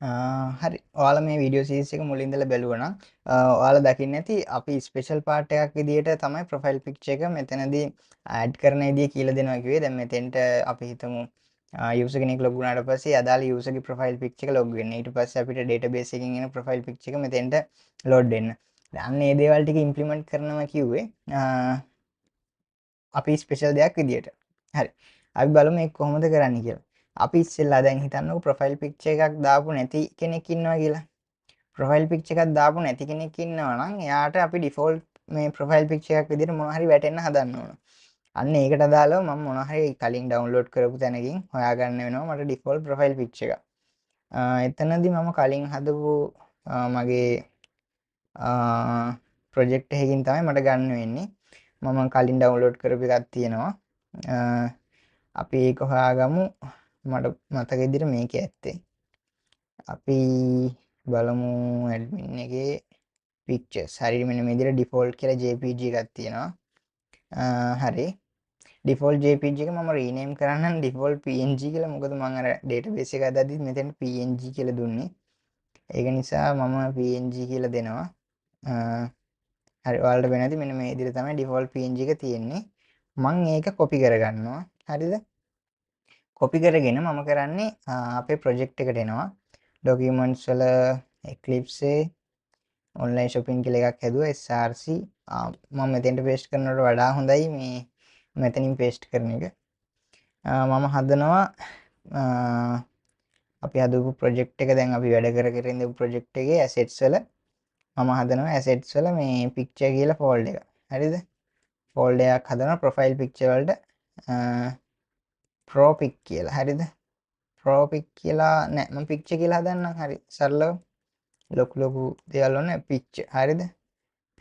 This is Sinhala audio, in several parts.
හරි. ඔයාලා මේ වීඩියෝ සීරීස් එක මුලින් ඉඳලා බැලුවා නම් ඔයාලා දකින්න ඇති අපි ස්පෙෂල් පාර්ට් එකක් විදියට තමයි ප්‍රොෆයිල් පික්චර් එක මෙතනදී ඇඩ් කරන විදිය කියලා දෙනවා කිව්වේ. දැන් මෙතෙන්ට අපි හිතමු යූසර් කෙනෙක් ලොග් වුණාට පස්සේ අදාළ යූසර්ගේ ප්‍රොෆයිල් පික්චර් එක ලොග් වෙන්න. ඊට පස්සේ අපිට ඩේටාබේස් එකකින් එන ප්‍රොෆයිල් පික්චර් එක මෙතෙන්ට ලෝඩ් වෙන්න. දැන් මේ දේවල් ටික ඉම්ප්ලිමන්ට් කරනවා කිව්වේ අපි ස්පෙෂල් දෙයක් විදියට. හරි. අපි බලමු මේක කොහොමද කරන්නේ කියලා. අපි ඉස්සෙල්ලා දැන් හිතන්නකෝ ප්‍රොෆයිල් පික්චර් එකක් දාපු නැති කෙනෙක් ඉන්නවා කියලා. ප්‍රොෆයිල් පික්චර් එකක් දාපු නැති කෙනෙක් ඉන්නවා නම් එයාට අපි ඩිෆෝල්ට් මේ ප්‍රොෆයිල් පික්චර් එකක් විදිහට මොනවා හරි වැටෙන්න හදන්න ඕන. අන්න ඒකට අදාළව මම මොනවා හරි කලින් ඩවුන්ලෝඩ් කරපු තැනකින් හොයාගන්න වෙනවා මට ඩිෆෝල්ට් ප්‍රොෆයිල් පික්චර් එක. එතනදී මම කලින් හදපු මගේ ප්‍රොජෙක්ට් එකකින් තමයි මට ගන්න වෙන්නේ. මම කලින් ඩවුන්ලෝඩ් කරපු එකක් තියෙනවා. අපි ඒක හොයාගමු. මට මතක විදිහට මේකේ ඇත්තේ. අපි බලමු ඇඩ්මින් එකේ පික්චර්ස්. හරි මෙන්න මේ විදිහට ඩිෆෝල්ට් කියලා JPG එකක් තියෙනවා. හරි. ඩිෆෝල්ට් JPG එක මම රීනේම් කරන්නම් ඩිෆෝල්ට් PNG කියලා. මොකද මම අර ඩේටාබේස් එක හදද්දි මෙතෙන් PNG කියලා දුන්නේ. ඒක නිසා මම PNG කියලා දෙනවා. හරි ඔයාලට වෙන්නේ නැති මෙන්න මේ විදිහට තමයි ඩිෆෝල්ට් PNG එක තියෙන්නේ. මම ඒක කොපි කරගන්නවා. හරිද? කොපි කරගෙන මම කරන්නේ අපේ ප්‍රොජෙක්ට් එකට එනවා. ඩොකියුමන්ට්ස් වල Eclipse ඔන්ලයින් shopping කියලා එකක් හැදුවා SRC. මම මෙතෙන්ට පේස්ට් කරනවට වඩා හොඳයි මේ මෙතනින් පේස්ට් කරන එක. මම හදනවා අපි හදපු ප්‍රොජෙක්ට් එක දැන් අපි වැඩ කර කර ඉඳපු ප්‍රොජෙක්ට් එකේ ඇසෙට්ස් වල මම හදනවා ඇසෙට්ස් වල මේ පික්චර් කියලා ෆෝල්ඩර් එක. හරිද? ෆෝල්ඩර් එකක් හදනවා ප්‍රොෆයිල් පික්චර් වලට ප්‍රෝ පික් කියලා. හරිද? ප්‍රෝ පික් කියලා නෑ මම පික්චර් කියලා හදන්නම්. හරි සරලව ලොකු දේවල් ඕනේ පික්චර්. හරිද?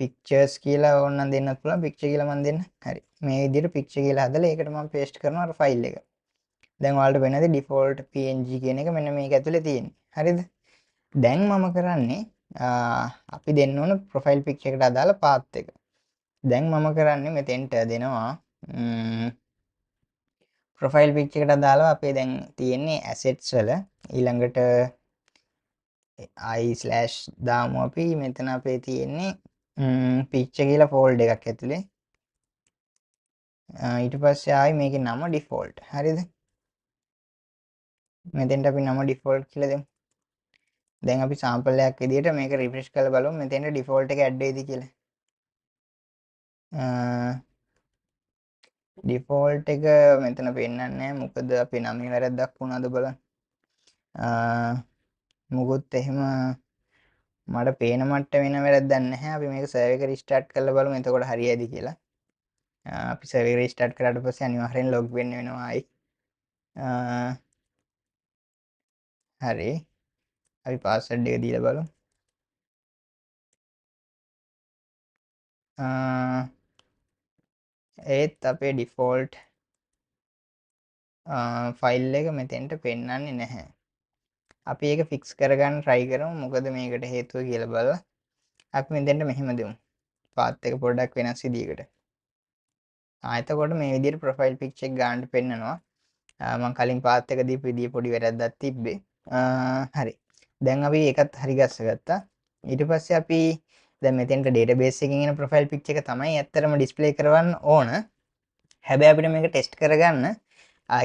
පික්චර්ස් කියලා ඕනනම් දෙන්නත් පුළුවන්. පික්චර් කියලා මම දෙන්න. හරි. මේ විදිහට පික්චර් කියලා හදලා ඒකට මම පේස්ට් කරනවා අර ෆයිල් එක. දැන් ඔයාලට වෙනද ඩිෆෝල්ට් PNG කියන එක මෙන්න මේක ඇතුලේ තියෙන්නේ. හරිද? දැන් මම කරන්නේ අපි දෙන්න ඕන ප්‍රොෆයිල් පික්චර් එකට අදාළ පාත් එක. දැන් මම කරන්නේ මෙතෙන්ට දෙනවා ප්‍රොෆයිල් පික්චර් එකට අදාළව අපේ දැන් තියෙන්නේ ඇසෙට්ස් වල ඊළඟට i/ දාමු අපි මෙතන අපේ තියෙන්නේ පික්චර් කියලා ෆෝල්ඩර් එකක් ඇතුලේ ඊට පස්සේ ආයි මේකේ නම ඩිෆෝල්ට්. හරිද? මෙතෙන්ට අපි නම ඩිෆෝල්ට් කියලා දෙමු. දැන් අපි සාම්පල් එකක් විදිහට මේක රිෆ්‍රෙෂ් කරලා බලමු මෙතෙන්ට ඩිෆෝල්ට් එක ඇඩ් වෙයිද කියලා. ඩිෆෝල්ට් එක මෙතන පෙන්නන්නේ නැහැ. මොකද අපේ නමේ වැරද්දක් වුණාද බලන්න. මොකොත් එහෙම මට පේන මට්ටම වෙන වැරද්දක් නැහැ. අපි මේක සර්වර් එක රිස්ටාර්ට් කරලා බලමු එතකොට හරියයිද කියලා. අපි සර්වර් එක රිස්ටාර්ට් කරාට පස්සේ අනිවාර්යෙන් ලොග් වෙන්න වෙනවා ආයි. හරි. අපි පාස්වර්ඩ් එක දීලා බලමු. ඒත් අපේ ඩිෆෝල්ට් ෆයිල් එක මෙතෙන්ට පෙන්වන්නේ නැහැ. අපි ඒක ෆික්ස් කරගන්න try කරමු. මොකද මේකට හේතුව කියලා බලලා අපි මෙතෙන්ට මෙහෙම දෙමු. පාත් එක පොඩ්ඩක් වෙනස් විදියකට. එතකොට මේ විදිහට ප්‍රොෆයිල් පික්චර් එක ගන්නට පෙන්නනවා. මම කලින් පාත් එක දීපු විදිය පොඩි වැරද්දක් තිබ්බේ. හරි. දැන් අපි ඒකත් හරි ගස්සගත්තා. ඊට පස්සේ අපි දැන් මෙතෙන්ට ඩේටාබේස් එකකින් එන ප්‍රොෆයිල් පික්චර් එක තමයි ඇත්තටම ඩිස්ප්ලේ කරවන්න ඕන. හැබැයි අපිට මේක ටෙස්ට් කරගන්න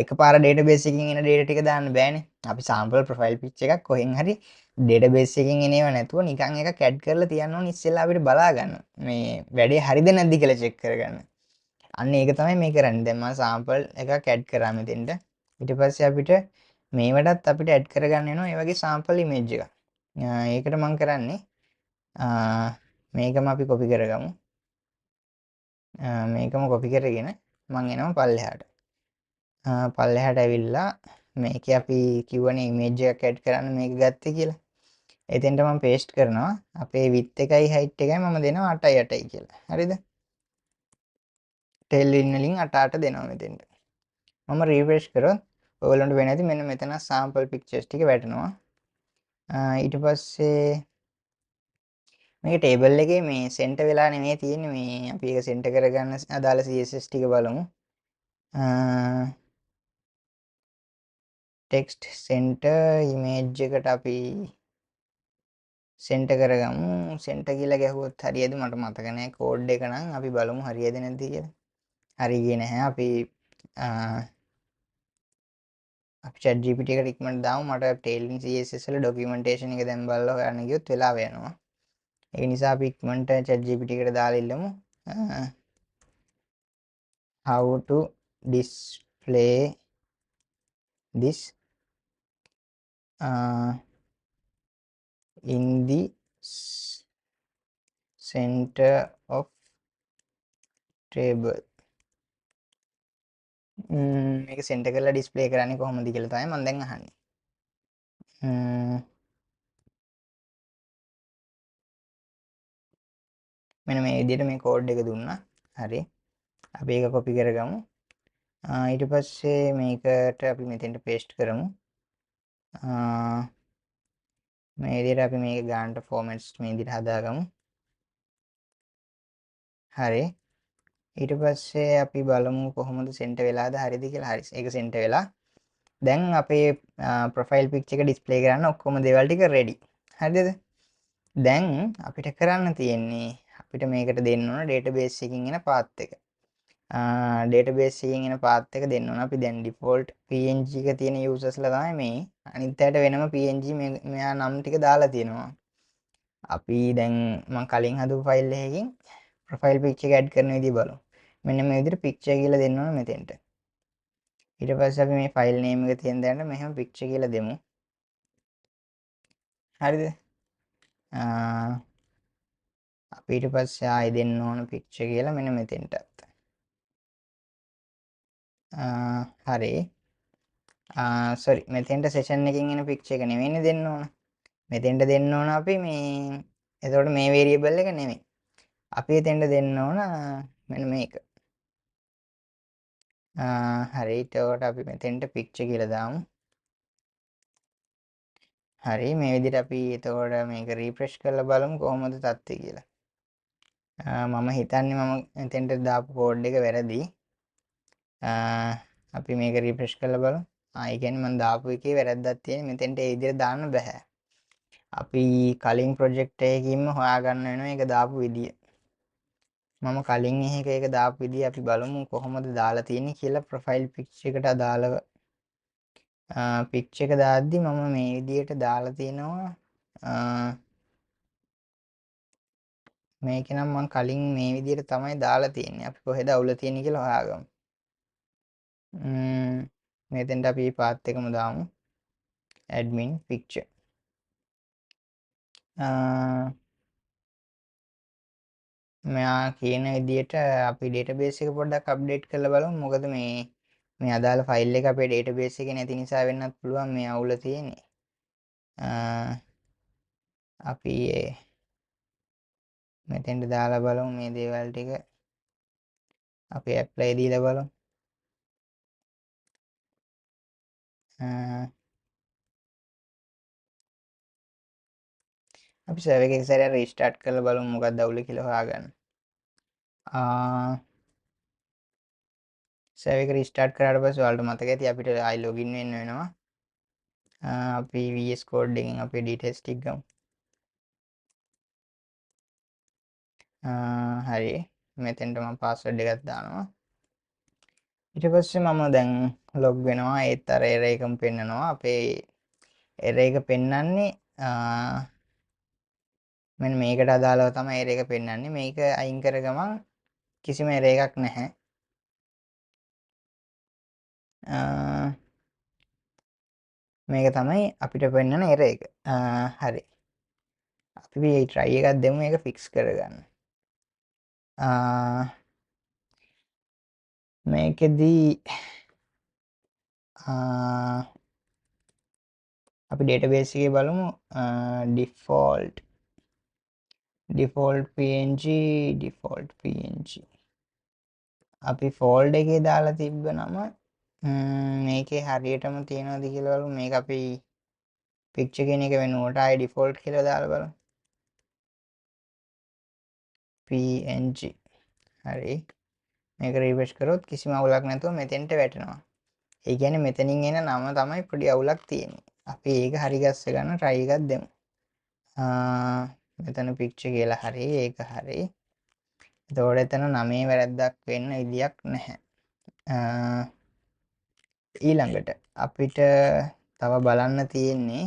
එකපාර ඩේටාබේස් එකකින් එන ඩේටා ටික දාන්න බෑනේ. අපි සාම්පල් ප්‍රොෆයිල් පික්චර් එකක් කොහෙන් හරි ඩේටාබේස් එකකින් එනේව නැතුව නිකන් එකක් ඇඩ් කරලා තියන්න ඕනේ ඉස්සෙල්ලා අපිට බලා ගන්න. මේ වැඩේ හරිද නැද්ද කියලා චෙක් කරගන්න. අන්න ඒක තමයි මේ කරන්නේ. දැන් මම සාම්පල් එකක් ඇඩ් කරා මෙතෙන්ට. ඊට පස්සේ අපිට මේවටත් අපිට ඇඩ් කරගන්න වෙනවා මේ වගේ සාම්පල් ඉමේජ් එකක්. ඒකට මම කරන්නේ මේකම අපි කොපි කරගමු. මේකම කොපි කරගෙන මම එනවා පල්ලෙහාට. පල්ලෙහාට ඇවිල්ලා මේකේ අපි කිව්වනේ ඉමේජ් එකක් ඇඩ් කරන්න මේක ගත්තේ කියලා. එතෙන්ට මම පේස්ට් කරනවා. අපේ width එකයි height එකයි මම දෙනවා 8යි 8යි කියලා. හරිද? tailwind වලින් 8 8 දෙනවා මෙතෙන්ට. මම රිෆ්‍රෙෂ් කරොත් ඔයගලන්ට වෙන්නේ නැති මෙන්න මෙතන sample pictures ටික වැටෙනවා. ඊට පස්සේ මේක ටේබල් එකේ මේ සෙන්ටර් වෙලා නෙමෙයි තියෙන්නේ මේ අපි ඒක සෙන්ටර් කරගන්න අදාළ CSS ටික බලමු. ටෙක්ස්ට් සෙන්ටර් ඉමේජ් එකට අපි සෙන්ටර් කරගමු. සෙන්ටර් කියලා ගැහුවොත් හරියද? මට මතක නැහැ කෝඩ් එක නම්. අපි බලමු හරියද නැද්ද කියලා. හරි ගියේ නැහැ. අපි ChatGPT එකට ඉක්මනට දාමු. මට Tailwind CSS වල ඩොකියුමන්ටේෂන් එක දැන් බලලා හොයන්න ගියොත් වෙලාව යනවා. ඒ නිසා අපි ඉක්මනට ChatGPT එකට දාලා ඉල්ලමු. How to display this in the center of table. මේක සෙන්ටර් කරලා ඩිස්ප්ලේ කරන්නේ කොහොමද කියලා තමයි මම දැන් අහන්නේ. මෙන්න මේ විදිහට මේ කෝඩ් එක දුන්නා. හරි. අපි ඒක කොපි කරගමු. ඊට පස්සේ මේකට අපි මෙතෙන්ට පේස්ට් කරමු. මේ විදිහට අපි මේක ගන්නට ෆෝමැට්ස් මේ විදිහට හදාගමු. හරි. ඊට පස්සේ අපි බලමු කොහොමද සෙන්ටර් වෙලාද හරිද කියලා. හරි. ඒක සෙන්ටර් වෙලා. දැන් අපේ ප්‍රොෆයිල් පික්චර් එක ඩිස්ප්ලේ කරන්න ඔක්කොම දේවල් ටික රෙඩි. හරිද? දැන් අපිට කරන්න තියෙන්නේ අපිට මේකට දෙන්න ඕන ඩේටාබේස් එකකින් එන පාත් එක. ඩේටාබේස් එකකින් එන පාත් එක දෙන්න ඕන. අපි දැන් ඩිෆෝල්ට් png එක තියෙන යූසර්ස්ලා තමයි මේ. අනිත් අයට වෙනම png මෙයා නම් ටික දාලා තියෙනවා. අපි දැන් මම කලින් හදපු ෆයිල් එකකින් ප්‍රොෆයිල් පික්චර් එක ඇඩ් කරන විදිහ බලමු. මෙන්න මේ විදිහට පික්චර් කියලා දෙන්න ඕන මෙතෙන්ට. ඊට පස්සේ අපි මේ ෆයිල් නේම් එක තියෙන දැනට මෙහෙම පික්චර් කියලා දෙමු. හරිද? අපි ඊට පස්සේ ආයෙ දෙන්න ඕන පික්චර් කියලා මෙන්න මෙතෙන්ටත්. හරි. සෝරි මෙතෙන්ට සෙෂන් එකකින් එන පික්චර් එක නෙවෙයිනේ දෙන්න ඕන. මෙතෙන්ට දෙන්න ඕන අපි මේ එතකොට මේ වේරියබල් එක නෙමෙයි. අපි එතෙන්ට දෙන්න ඕන මෙන්න මේක. හරි. එතකොට අපි මෙතෙන්ට පික්චර් කියලා දාමු. හරි. මේ විදිහට අපි එතකොට මේක රිෆ්‍රෙෂ් කරලා බලමු කොහොමද තත්ත්වය කියලා. මම හිතන්නේ මම මෙතෙන්ට දාපු කෝඩ් එක වැරදි. අපි මේක රිෆ්‍රෙෂ් කරලා බලමු. ඒ කියන්නේ මම දාපු එකේ වැරද්දක් තියෙන. මෙතෙන්ට ඒ විදිහට දාන්න බෑ. අපි කලින් ප්‍රොජෙක්ට් එකකින්ම හොයාගන්න වෙනවා ඒක දාපු විදිය. මම කලින් ඒක දාපු විදිය අපි බලමු කොහොමද දාලා තියෙන්නේ කියලා ප්‍රොෆයිල් පික්චර් එකට අදාළව. පික්චර් එක දාද්දි මම මේ විදියට දාලා තිනවා. මේක නම් මම කලින් මේ විදියට තමයි දාලා තියෙන්නේ. අපි කොහෙද අවුල තියෙන්නේ කියලා හොයාගමු. මෙතෙන්ට අපි පාත් එකම දාමු. admin picture. මෙයා කියන විදිහට අපි ඩේටාබේස් එක පොඩ්ඩක් අප්ඩේට් කරලා බලමු. මොකද මේ අදාළ ෆයිල් එක අපේ ඩේටාබේස් එකේ නැති නිසා වෙන්නත් පුළුවන් මේ අවුල තියෙන්නේ. අපි මෙතෙන්ට දාලා බලමු මේ දේවල් ටික. අපි ඇප්ලයි දීලා බලමු. අපි සර්වර් එක සැරයක් රීස්ටාර්ට් කරලා බලමු මොකක්ද අවුල කියලා හොයාගන්න. සර්වර් එක රීස්ටාර්ට් කරාට පස්සේ ඔයාලට මතක ඇති අපිට ආයි ලොගින් වෙන්න වෙනවා. අපි VS Code එකෙන් අපේ ඩීටේල්ස් ටික ගමු. හරි. මෙතෙන්ට මම පාස්වර්ඩ් එකක් දානවා. ඊට පස්සේ මම දැන් ලොග් වෙනවා. ඒත් අර එරර් එකම පෙන්නනවා. අපේ එරර් එක පෙන්නන්නේ මෙන්න මේකට අදාළව තමයි එරර් එක පෙන්නන්නේ. මේක අයින් කර ගමන් කිසිම එරර් එකක් නැහැ. මේක තමයි අපිට පෙන්නන එරර් එක. හරි. අපි මේ try එකක් දෙමු මේක fix කරගන්න. මේකෙදී අපි database එකේ බලමු default png අපි fold එකේ දාලා තිබ්බනම මේකේ හරියටම තියෙනවද කියලා බලමු. මේක අපි picture කියන එක වෙනුවට ආයි default කියලා දාලා බලමු. png හරි. මේක රිෆ්‍රෙෂ් කරොත් කිසිම අවුලක් නැතුව මෙතෙන්ට වැටෙනවා. ඒ කියන්නේ මෙතනින් එන නම තමයි පොඩි අවුලක් තියෙන්නේ. අපි ඒක හරි ගස්ස ගන්න try එකක් දෙමු. මෙතන picture කියලා හරි ඒක හරි. එතකොට එතන නමේ වැරද්දක් වෙන්න විදියක් නැහැ. ඊළඟට අපිට තව බලන්න තියෙන්නේ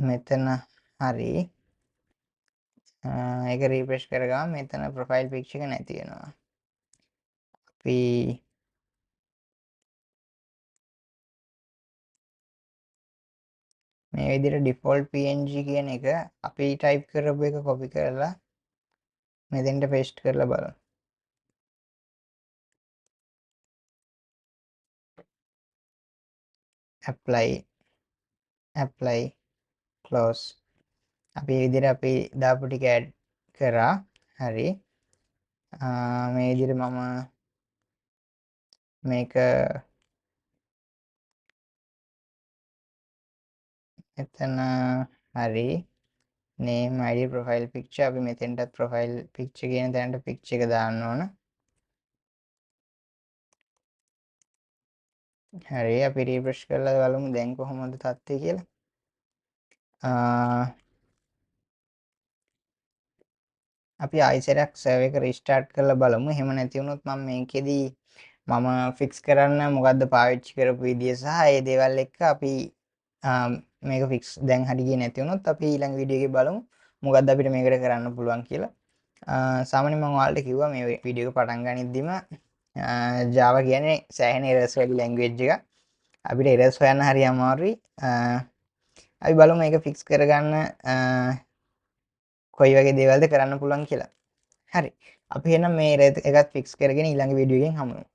මෙතන හරි ඒක රීෆ්‍රෙෂ් කරගම මෙතන ප්‍රොෆයිල් පික්චර් එක නැති වෙනවා. අපි මේ විදිහට default png කියන එක අපි type කරපු එක copy කරලා මෙතෙන්ට paste කරලා බලමු. apply close. අපි මේ විදිහට අපි දාපු ටික add කරා. හරි. මේ විදිහට මම මේක එතන හරි name id profile picture අපි මෙතෙන්ටත් profile picture කියන තැනට picture එක දාන්න ඕන. හරි අපි refresh කරලා බලමු දැන් කොහොමද තත්ත්වය කියලා. අපි ආයිසරයක් සර්වර් එක රීස්ටාර්ට් කරලා බලමු. එහෙම නැති වුණොත් මම මේකෙදි මම ෆික්ස් කරන්න මොකද්ද පාවිච්චි කරපු විදිය සහ ඒ දේවල් එක්ක අපි මේක ෆික්ස් දැන් හරි ගියේ නැති වුණොත් අපි ඊළඟ වීඩියෝ එකේ බලමු මොකද්ද අපිට මේකට කරන්න පුළුවන් කියලා. සාමාන්‍යයෙන් මම ඔයාලට කිව්වා මේ වීඩියෝ එක පටන් ගනිද්දිම Java කියන්නේ සෑහෙන errors වැඩි language එකක්. අපිට errors හොයන්න හරි අමාරුයි. අපි බලමු මේක ෆික්ස් කරගන්න කොයි වගේ දේවල්ද කරන්න පුළුවන් කියලා. හරි. අපි එහෙනම් මේ එකත් ෆික්ස් කරගෙන ඊළඟ වීඩියෝ එකෙන් හමු වෙමු.